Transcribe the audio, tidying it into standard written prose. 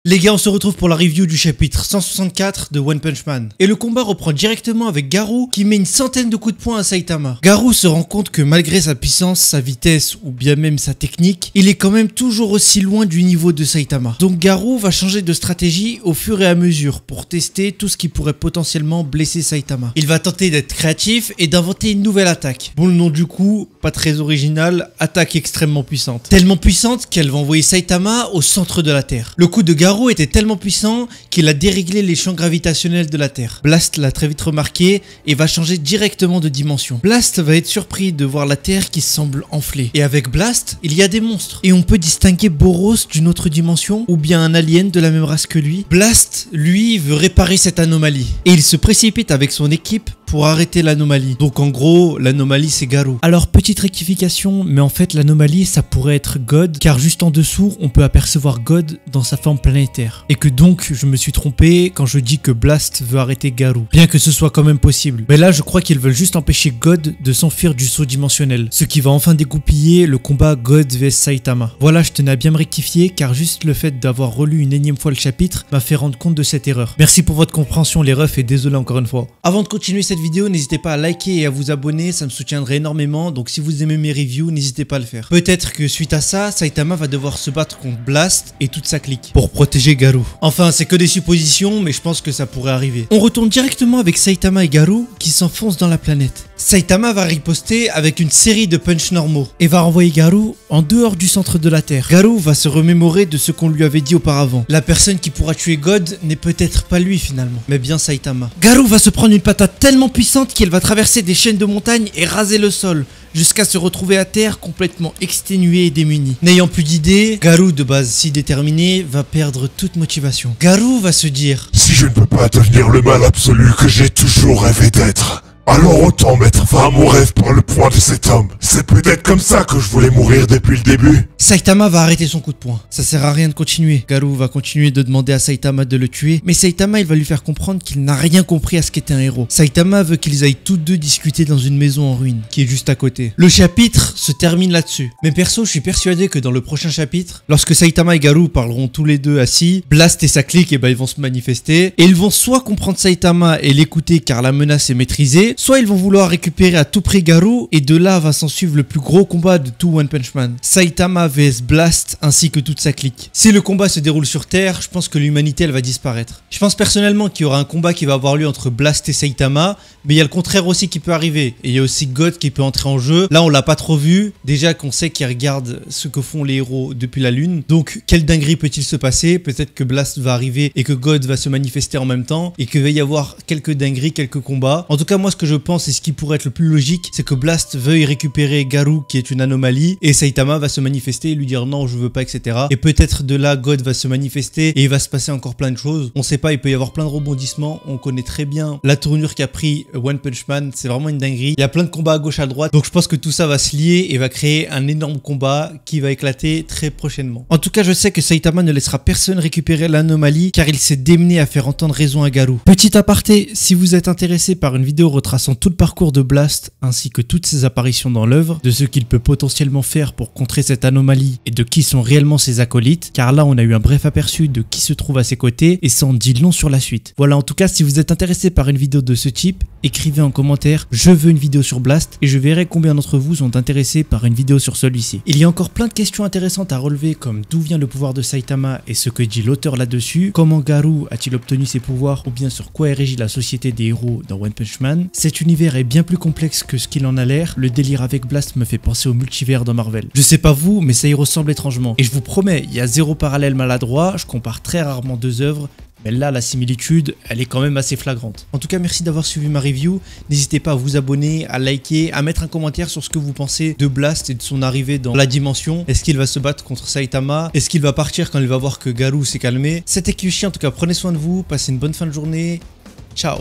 Les gars, on se retrouve pour la review du chapitre 164 de One Punch Man. Et le combat reprend directement avec Garou qui met une centaine de coups de poing à Saitama. Garou se rend compte que malgré sa puissance, sa vitesse ou bien même sa technique, il est quand même toujours aussi loin du niveau de Saitama. Donc Garou va changer de stratégie au fur et à mesure pour tester tout ce qui pourrait potentiellement blesser Saitama. Il va tenter d'être créatif et d'inventer une nouvelle attaque. Bon, le nom du coup, pas très original, attaque extrêmement puissante. Tellement puissante qu'elle va envoyer Saitama au centre de la Terre. Le coup de Garou était tellement puissant qu'il a déréglé les champs gravitationnels de la Terre. Blast l'a très vite remarqué et va changer directement de dimension. Blast va être surpris de voir la Terre qui semble enfler. Et avec Blast, il y a des monstres. Et on peut distinguer Boros d'une autre dimension ou bien un alien de la même race que lui. Blast, lui, veut réparer cette anomalie. Et il se précipite avec son équipe pour arrêter l'anomalie. Donc en gros, l'anomalie c'est Garou. Alors petite rectification, mais en fait l'anomalie ça pourrait être God, car juste en dessous on peut apercevoir God dans sa forme planétaire. Et que donc je me suis trompé quand je dis que Blast veut arrêter Garou, bien que ce soit quand même possible. Mais là je crois qu'ils veulent juste empêcher God de s'enfuir du saut dimensionnel, ce qui va enfin dégoupiller le combat God vs Saitama. Voilà, je tenais à bien me rectifier, car juste le fait d'avoir relu une énième fois le chapitre m'a fait rendre compte de cette erreur. Merci pour votre compréhension les refs et désolé encore une fois. Avant de continuer cette vidéo, n'hésitez pas à liker et à vous abonner, ça me soutiendrait énormément, donc si vous aimez mes reviews, n'hésitez pas à le faire. Peut-être que suite à ça, Saitama va devoir se battre contre Blast et toute sa clique pour protéger Garou. Enfin, c'est que des suppositions, mais je pense que ça pourrait arriver. On retourne directement avec Saitama et Garou qui s'enfoncent dans la planète. Saitama va riposter avec une série de punchs normaux et va renvoyer Garou en dehors du centre de la Terre. Garou va se remémorer de ce qu'on lui avait dit auparavant. La personne qui pourra tuer God n'est peut-être pas lui finalement, mais bien Saitama. Garou va se prendre une patate tellement puissante qu'elle va traverser des chaînes de montagnes et raser le sol, jusqu'à se retrouver à terre complètement exténué et démuni. N'ayant plus d'idées, Garou, de base si déterminé, va perdre toute motivation. Garou va se dire: si je ne peux pas devenir le mal absolu que j'ai toujours rêvé d'être, alors autant mettre fin à mon rêve par le poing de cet homme. C'est peut-être comme ça que je voulais mourir depuis le début. Saitama va arrêter son coup de poing. Ça sert à rien de continuer. Garou va continuer de demander à Saitama de le tuer, mais Saitama il va lui faire comprendre qu'il n'a rien compris à ce qu'était un héros. Saitama veut qu'ils aillent tous deux discuter dans une maison en ruine, qui est juste à côté. Le chapitre se termine là-dessus. Mais perso, je suis persuadé que dans le prochain chapitre, lorsque Saitama et Garou parleront tous les deux assis, Blast et sa clique, ils vont se manifester, et ils vont soit comprendre Saitama et l'écouter car la menace est maîtrisée, soit ils vont vouloir récupérer à tout prix Garou, et de là va s'en suivre le plus gros combat de tout One Punch Man. Saitama vs Blast ainsi que toute sa clique. Si le combat se déroule sur Terre, je pense que l'humanité elle va disparaître. Je pense personnellement qu'il y aura un combat qui va avoir lieu entre Blast et Saitama, mais il y a le contraire aussi qui peut arriver. Et il y a aussi God qui peut entrer en jeu. Là on l'a pas trop vu, déjà qu'on sait qu'il regarde ce que font les héros depuis la lune. Donc quelle dinguerie peut-il se passer? Peut-être que Blast va arriver et que God va se manifester en même temps, et qu'il va y avoir quelques dingueries, quelques combats. En tout cas moi ce que je pense et ce qui pourrait être le plus logique, c'est que Blast veuille récupérer Garou qui est une anomalie, et Saitama va se manifester et lui dire non je veux pas, etc. Et peut-être de là God va se manifester et il va se passer encore plein de choses. On sait pas, il peut y avoir plein de rebondissements. On connaît très bien la tournure qu'a pris One Punch Man, c'est vraiment une dinguerie. Il y a plein de combats à gauche à droite, donc je pense que tout ça va se lier et va créer un énorme combat qui va éclater très prochainement. En tout cas je sais que Saitama ne laissera personne récupérer l'anomalie car il s'est démené à faire entendre raison à Garou. Petit aparté, si vous êtes intéressé par une vidéo retraçant tout le parcours de Blast ainsi que toutes ses apparitions dans l'œuvre, de ce qu'il peut potentiellement faire pour contrer cette anomalie et de qui sont réellement ses acolytes, car là on a eu un bref aperçu de qui se trouve à ses côtés et ça en dit long sur la suite. Voilà, en tout cas si vous êtes intéressé par une vidéo de ce type, écrivez en commentaire je veux une vidéo sur Blast et je verrai combien d'entre vous sont intéressés par une vidéo sur celui-ci. Il y a encore plein de questions intéressantes à relever, comme d'où vient le pouvoir de Saitama et ce que dit l'auteur là-dessus, comment Garou a-t-il obtenu ses pouvoirs ou bien sur quoi est régie la société des héros dans One Punch Man. Cet univers est bien plus complexe que ce qu'il en a l'air, le délire avec Blast me fait penser au multivers dans Marvel. Je sais pas vous, mais ça y ressemble étrangement. Et je vous promets, il y a zéro parallèle maladroit, je compare très rarement deux œuvres, mais là la similitude elle est quand même assez flagrante. En tout cas merci d'avoir suivi ma review, n'hésitez pas à vous abonner, à liker, à mettre un commentaire sur ce que vous pensez de Blast et de son arrivée dans la dimension. Est-ce qu'il va se battre contre Saitama? Est-ce qu'il va partir quand il va voir que Garou s'est calmé? C'était Kyushi, en tout cas prenez soin de vous, passez une bonne fin de journée, ciao.